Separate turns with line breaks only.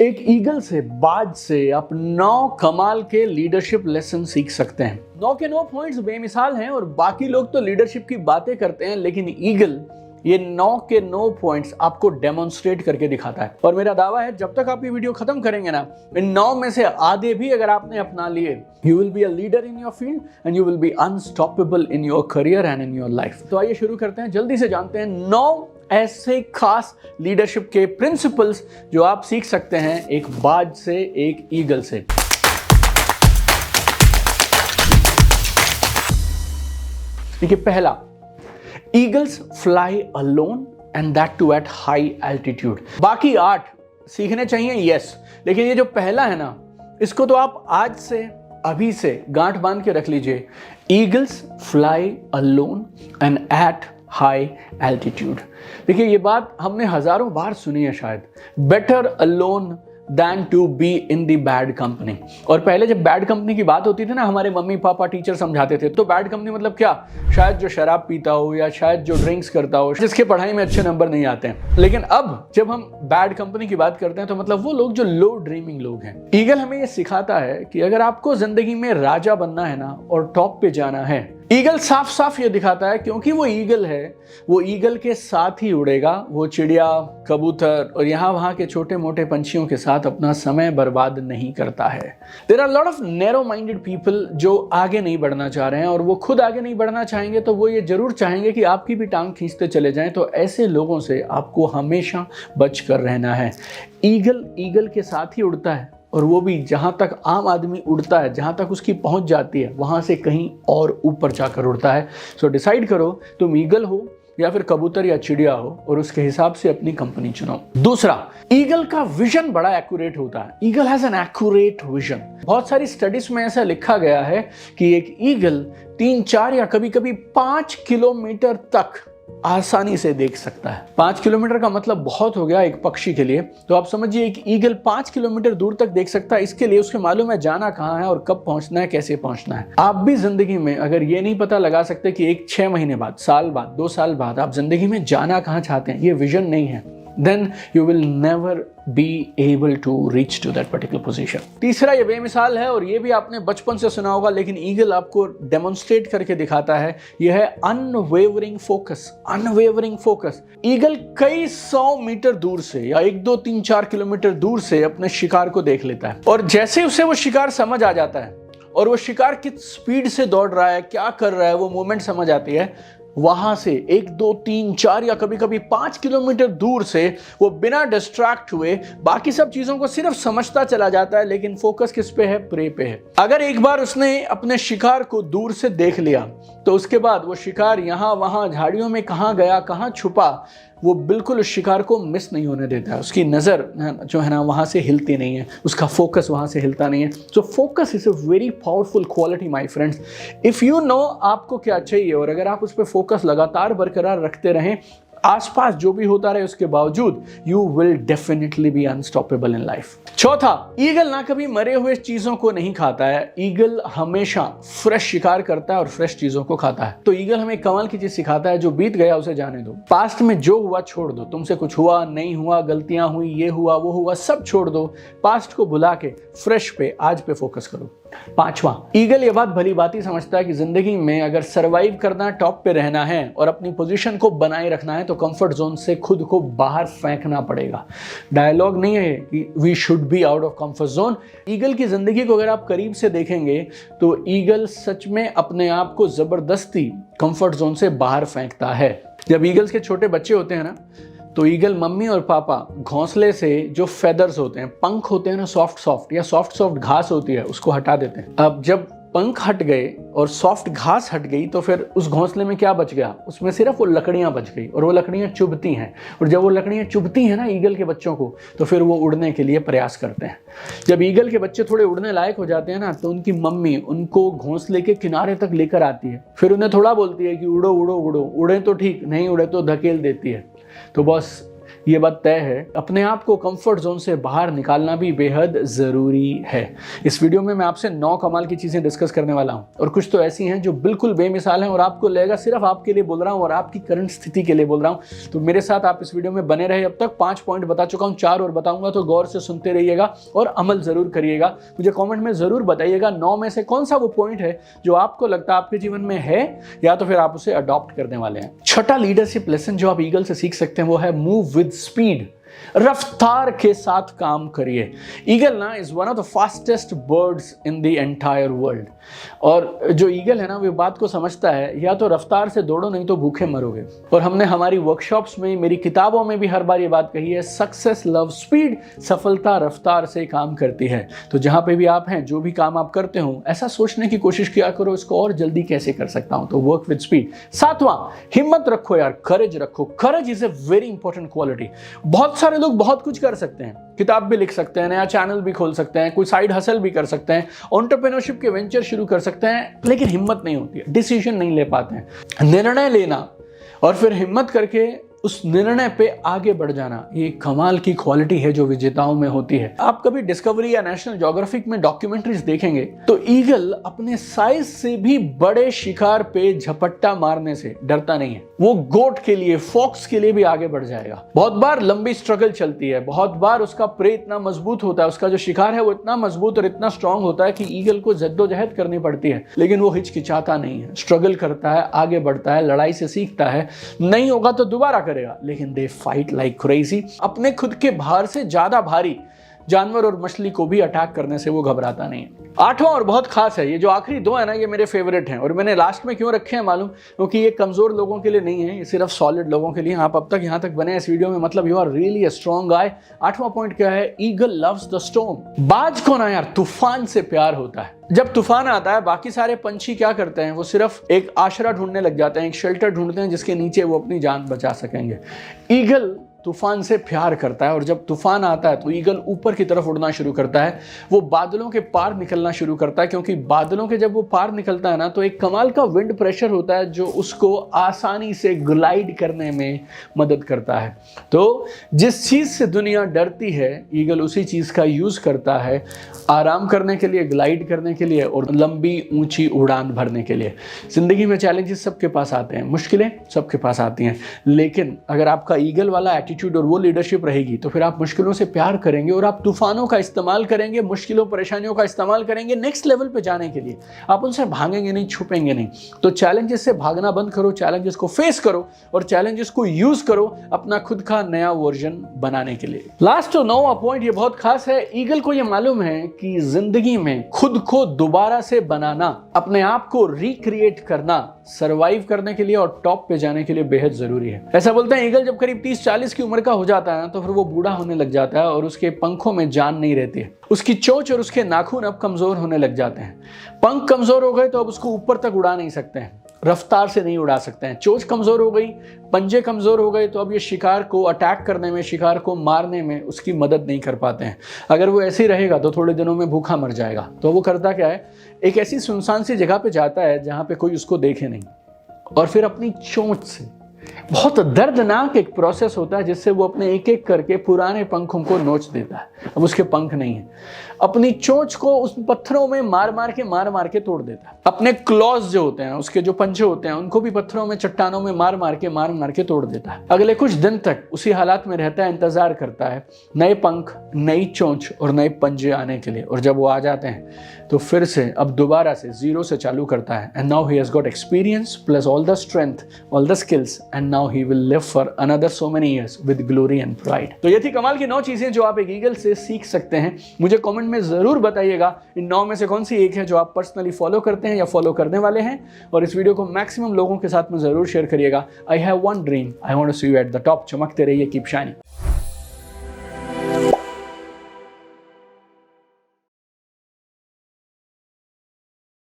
एक ईगल से, बाज से आप 9 कमाल के लीडरशिप लेसन सीख सकते हैं। 9 के 9 पॉइंट्स बेमिसाल हैं और बाकी लोग तो लीडरशिप की बातें करते हैं, लेकिन ईगल ये 9 के 9 पॉइंट्स आपको डेमोन्स्ट्रेट करके दिखाता है। और मेरा दावा है जब तक आप ये वीडियो खत्म करेंगे ना, इन 9 में से आधे भी अगर आपने अपना लिए, you will be a leader in your field and you will be unstoppable in your career and in your life. तो आइए शुरू करते हैं, जल्दी से जानते हैं 9 ऐसे खास लीडरशिप के प्रिंसिपल्स जो आप सीख सकते हैं एक बाज से, एक ईगल से। देखिए, पहला, eagles fly alone and that too at high altitude. बाकी 8 सीखने चाहिए, यस, लेकिन ये जो पहला है ना, इसको तो आप आज से, अभी से गांठ बांध के रख लीजिए। Eagles fly alone and at high altitude. देखिए, ये बात हमने हजारों बार सुनी है शायद, better alone than to be in the bad company. और पहले जब बैड कंपनी की बात होती थी ना, हमारे मम्मी पापा टीचर समझाते थे, तो बैड कंपनी मतलब क्या, शायद जो शराब पीता हो या शायद जो ड्रिंक्स करता हो, जिसके पढ़ाई में अच्छे नंबर नहीं आते हैं। लेकिन अब जब हम बैड कंपनी की बात करते हैं तो मतलब वो लोग जो लो ड्रीमिंग लोग हैं। ईगल हमें ये सिखाता है कि अगर आपको जिंदगी में राजा बनना है ना और टॉप पे जाना है, ईगल साफ साफ ये दिखाता है, क्योंकि वो ईगल है, वो ईगल के साथ ही उड़ेगा। वो चिड़िया, कबूतर और यहाँ वहाँ के छोटे मोटे पंछियों के साथ अपना समय बर्बाद नहीं करता है। There are lot of narrow minded people जो आगे नहीं बढ़ना चाह रहे हैं, और वो खुद आगे नहीं बढ़ना चाहेंगे तो वो ये जरूर चाहेंगे कि आपकी भी टांग खींचते चले जाएं। तो ऐसे लोगों से आपको हमेशा बच कर रहना है। ईगल के साथ ही उड़ता है, और वो भी जहाँ तक आम आदमी उड़ता है, जहाँ तक उसकी पहुँच जाती है, वहाँ से कहीं और ऊपर जाकर उड़ता है। सो डिसाइड करो, तुम ईगल हो या फिर कबूतर या चिड़िया हो, और उसके हिसाब से अपनी कंपनी चुनो। दूसरा, ईगल का विजन बड़ा एक्यूरेट होता है। Eagle has an accurate vision. बहुत सारी स्टडीज में ऐसा लिखा गया है कि एक ईगल 3, 4 या कभी कभी 5 किलोमीटर तक आसानी से देख सकता है। 5 किलोमीटर का मतलब बहुत हो गया एक पक्षी के लिए। तो आप समझिए, एक ईगल 5 किलोमीटर दूर तक देख सकता है। इसके लिए उसके मालूम है जाना कहाँ है और कब पहुंचना है, कैसे पहुंचना है। आप भी जिंदगी में अगर ये नहीं पता लगा सकते कि एक 6 महीने बाद, साल बाद, 2 साल बाद आप जिंदगी में जाना कहाँ चाहते हैं, ये विजन नहीं है, then you will never be able to reach to that particular position। तीसरा, ये बेमिसाल है और ये भी आपने बचपन से सुना होगा, लेकिन ईगल आपको डेमोन्स्ट्रेट करके दिखाता है। यह है unwavering focus. Unwavering focus. Eagle कई 100 मीटर दूर से या 1, 2, 3, 4 किलोमीटर दूर से अपने शिकार को देख लेता है, और जैसे उसे वो शिकार समझ आ जाता है और वो शिकार किस स्पीड से दौड़ रहा है, क्या कर रहा है, वो मूवमेंट समझ आती है, वहां से 1, 2, 3, 4 या कभी कभी 5 किलोमीटर दूर से वो बिना डिस्ट्रैक्ट हुए बाकी सब चीजों को सिर्फ समझता चला जाता है, लेकिन फोकस किस पे है, प्रे पे है। अगर एक बार उसने अपने शिकार को दूर से देख लिया तो उसके बाद वो शिकार यहां वहां झाड़ियों में कहां गया, कहां छुपा, वो बिल्कुल उस शिकार को मिस नहीं होने देता है। उसकी नज़र जो है ना वहाँ से हिलती नहीं है, उसका फोकस वहाँ से हिलता नहीं है। So focus is a very powerful quality my friends. If you know आपको क्या चाहिए, और अगर आप उस पर फोकस लगातार बरकरार रखते रहें, आसपास जो भी होता रहे उसके बावजूद, you will definitely be unstoppable in life. चौथा, ईगल ना कभी मरे हुए चीजों को नहीं खाता है। ईगल हमेशा फ्रेश शिकार करता है और फ्रेश चीजों को खाता है। तो ईगल हमें कमाल की चीज सिखाता है, जो बीत गया उसे जाने दो। पास्ट में जो हुआ छोड़ दो, तुमसे कुछ हुआ नहीं हुआ, गलतियां हुई, ये हुआ वो हुआ, सब छोड़ दो। पास्ट को भुला के फ्रेश पे, आज पे फोकस करो। पांचवा, ईगल ये बात भली बाती समझता है कि जिंदगी में अगर सरवाइव करना, टॉप पे रहना है और अपनी पोजीशन को बनाए रखना है, तो कंफर्ट जोन से खुद को बाहर फेंकना पड़ेगा। डायलॉग नहीं है कि we should be out of comfort zone. Eagle की जिंदगी को अगर आप करीब से देखेंगे तो ईगल सच में अपने आप को जबरदस्ती कंफर्ट जोन से बाहर फेंकता है। जब ईगल्स के छोटे बच्चे होते हैं ना, तो ईगल मम्मी और पापा घोंसले से जो फेदर्स होते हैं, पंख होते हैं ना, सॉफ्ट या सॉफ्ट घास होती है, उसको हटा देते हैं। अब जब पंख हट गए और सॉफ्ट घास हट गई तो फिर उस घोंसले में क्या बच गया, उसमें सिर्फ वो लकड़ियां बच गई, और वो लकड़ियां चुभती हैं। और जब वो लकड़ियां चुभती हैं ना ईगल के बच्चों को, तो फिर वो उड़ने के लिए प्रयास करते हैं। जब ईगल के बच्चे थोड़े उड़ने लायक हो जाते हैं ना, तो उनकी मम्मी उनको घोंसले के किनारे तक लेकर आती है। फिर उन्हें थोड़ा बोलती है कि उड़ो उड़ो उड़ो, उड़े तो ठीक, नहीं उड़े तो धकेल देती है। तो बस ये बात तय है। अपने आप को कंफर्ट जोन से बाहर निकालना भी बेहद ज़रूरी है। इस वीडियो में मैं आपसे 9 कमाल की चीज़ें डिस्कस करने वाला हूँ, और कुछ तो ऐसी हैं जो बिल्कुल बेमिसाल हैं और आपको लगेगा सिर्फ आपके लिए बोल रहा हूँ और आपकी करंट स्थिति के लिए बोल रहा हूँ। तो मेरे साथ आप इस वीडियो में बने रहे। अब तक 5 पॉइंट बता चुका हूँ, 4 और बताऊंगा, तो गौर से सुनते रहिएगा और अमल जरूर करिएगा। मुझे कमेंट में जरूर बताइएगा 9 में से कौन सा वो पॉइंट है जो आपको लगता है आपके जीवन में है, या तो फिर आप उसे अडॉप्ट करने वाले हैं। छठा लीडरशिप लेसन जो आप ईगल से सीख सकते हैं वो है मूव विद स्पीड। रफ्तार के साथ काम करिए। ईगल ना is one of the fastest birds in the entire world. और जो ईगल है ना वो बात को समझता है, या तो रफ्तार से दौड़ो नहीं तो भूखे मरोगे। और हमने हमारी वर्कशॉप्स में, मेरी किताबों में भी हर बार ये बात कही है, सक्सेस लव स्पीड, सफलता रफ्तार से काम करती है। तो जहां पे भी आप हैं, जो भी काम आप करते हो, ऐसा सोचने की कोशिश किया करो इसको और जल्दी कैसे कर सकता हूं, तो वर्क विद स्पीड। 7वां, हिम्मत रखो यार, करेज रखो। Courage is a very important quality. बहुत सारे लोग बहुत कुछ कर सकते हैं, किताब भी लिख सकते हैं, नया चैनल भी खोल सकते हैं, कोई साइड हसल भी कर सकते हैं, एंटरप्रेन्योरशिप के वेंचर शुरू कर सकते हैं, लेकिन हिम्मत नहीं होती है, डिसीजन नहीं ले पाते हैं। निर्णय लेना और फिर हिम्मत करके उस निर्णय पे आगे बढ़ जाना, ये कमाल की क्वालिटी है जो विजेताओं में होती है। आप कभी डिस्कवरी या नेशनल ज्योग्राफिक में डॉक्यूमेंट्रीज देखेंगे तो ईगल अपने साइज से भी बड़े शिकार पे झपट्टा मारने से डरता नहीं है। वो गोट के लिए, फॉक्स के लिए भी आगे बढ़ जाएगा। बहुत बार लंबी स्ट्रगल चलती है, बहुत बार उसका प्रे इतना मजबूत होता है, उसका जो शिकार है वो इतना मजबूत और इतना स्ट्रांग होता है कि ईगल को जद्दोजहद करनी पड़ती है, लेकिन वो हिचकिचाता नहीं है, स्ट्रगल करता है, आगे बढ़ता है, लड़ाई से सीखता है। नहीं होगा तो दोबारा करेगा, लेकिन दे फाइट लाइक क्रेजी। अपने खुद के भार से ज्यादा भारी जानवर और मछली को भी अटैक करने से वो घबराता नहीं है। 8वां और बहुत खास है, ये जो आखिरी 2 है ना, ये मेरे फेवरेट हैं, और मैंने लास्ट में क्यों रखे हैं मालूम, क्योंकि ये कमजोर लोगों के लिए नहीं है, ये सिर्फ सॉलिड लोगों के लिए। आप अब तक यहां तक बने इस वीडियो में, मतलब you are really a strong guy. 8वां पॉइंट क्या है? Eagle loves the storm. बाज को ना यार तूफान से प्यार होता है। जब तूफान आता है, बाकी सारे पंछी क्या करते हैं, वो सिर्फ एक आश्रय ढूंढने लग जाते हैं, एक शेल्टर ढूंढते हैं जिसके नीचे वो अपनी जान बचा सकेंगे। ईगल तूफान से प्यार करता है, और जब तूफान आता है तो ईगल ऊपर की तरफ उड़ना शुरू करता है, वो बादलों के पार निकलना शुरू करता है, क्योंकि बादलों के जब वो पार निकलता है ना तो एक कमाल का विंड प्रेशर होता है जो उसको आसानी से ग्लाइड करने में मदद करता है। तो जिस चीज से दुनिया डरती है, ईगल उसी चीज का यूज करता है आराम करने के लिए, ग्लाइड करने के लिए और लंबी ऊंची उड़ान भरने के लिए। जिंदगी में चैलेंजेस सबके पास आते हैं, मुश्किलें सबके पास आती हैं, लेकिन अगर आपका ईगल वाला एटीट्यूड और वो लीडरशिप रहेगी तो फिर आप मुश्किलों से प्यार करेंगे और आप तूफानों का इस्तेमाल करेंगे, मुश्किलों परेशानियों का इस्तेमाल करेंगे नेक्स्ट लेवल पे जाने के लिए। आप उनसे भागेंगे नहीं, छुपेंगे नहीं। तो चैलेंजेस से भागना बंद करो, चैलेंजेस को फेस करो और चैलेंजेस को यूज करो अपना खुद का नया वर्जन बनाने के लिए। लास्ट और 9वां पॉइंट ये बहुत खास है। ईगल को ये मालूम है कि जिंदगी में खुद को दोबारा से बनाना, अपने आप को रिक्रिएट करना, सर्वाइव करने के लिए और टॉप पे जाने के लिए बेहद जरूरी है। ऐसा बोलते हैं ईगल जब करीब 30-40 की उम्र का हो जाता है ना तो फिर वो बूढ़ा होने लग जाता है और उसके पंखों में जान नहीं रहती है। उसकी चोंच और उसके नाखून अब कमजोर होने लग जाते हैं। पंख कमजोर हो गए तो अब उसको ऊपर तक उड़ा नहीं सकते हैं, रफ्तार से नहीं उड़ा सकते हैं। चोंच कमजोर हो गई, पंजे कमजोर हो गए, तो अब ये शिकार को अटैक करने में, शिकार को मारने में उसकी मदद नहीं कर पाते हैं। अगर वो ऐसे ही रहेगा तो थोड़े दिनों में भूखा मर जाएगा। तो वो करता क्या है, एक ऐसी सुनसान सी जगह पे जाता है जहां पे कोई उसको देखे नहीं, और फिर अपनी चोंच से, बहुत दर्दनाक एक प्रोसेस होता है जिससे वो अपने एक एक करके पुराने पंखों को नोच देता है। अब उसके पंख नहीं है, अपनी चोंच को उस पत्थरों में मार मार के तोड़ देता है। अपने क्लॉज जो होते हैं, उसके जो पंजे होते हैं, उनको भी पत्थरों में, चट्टानों में मार मार के तोड़ देता है। अगले कुछ दिन तक उसी हालात में रहता है, इंतजार करता है नए पंख, नई चोंच और नए पंजे आने के लिए। और जब वो आ जाते हैं तो फिर से अब दोबारा से जीरो से चालू करता है। And now he has got experience plus all the strength, all the skills, and now he will live for another so many years with glory and pride. तो ये थी कमाल की 9 चीजें जो आप एक ईगल से सीख सकते हैं। मुझे कमेंट में जरूर बताइएगा इन 9 में से कौन सी एक है जो आप पर्सनली फॉलो करते हैं या फॉलो करने वाले हैं, और इस वीडियो को मैक्सिमम लोगों के साथ में जरूर शेयर करिएगा। I have one dream, I want to see you at the top. चमकते रहिए, कीप शाइनिंग।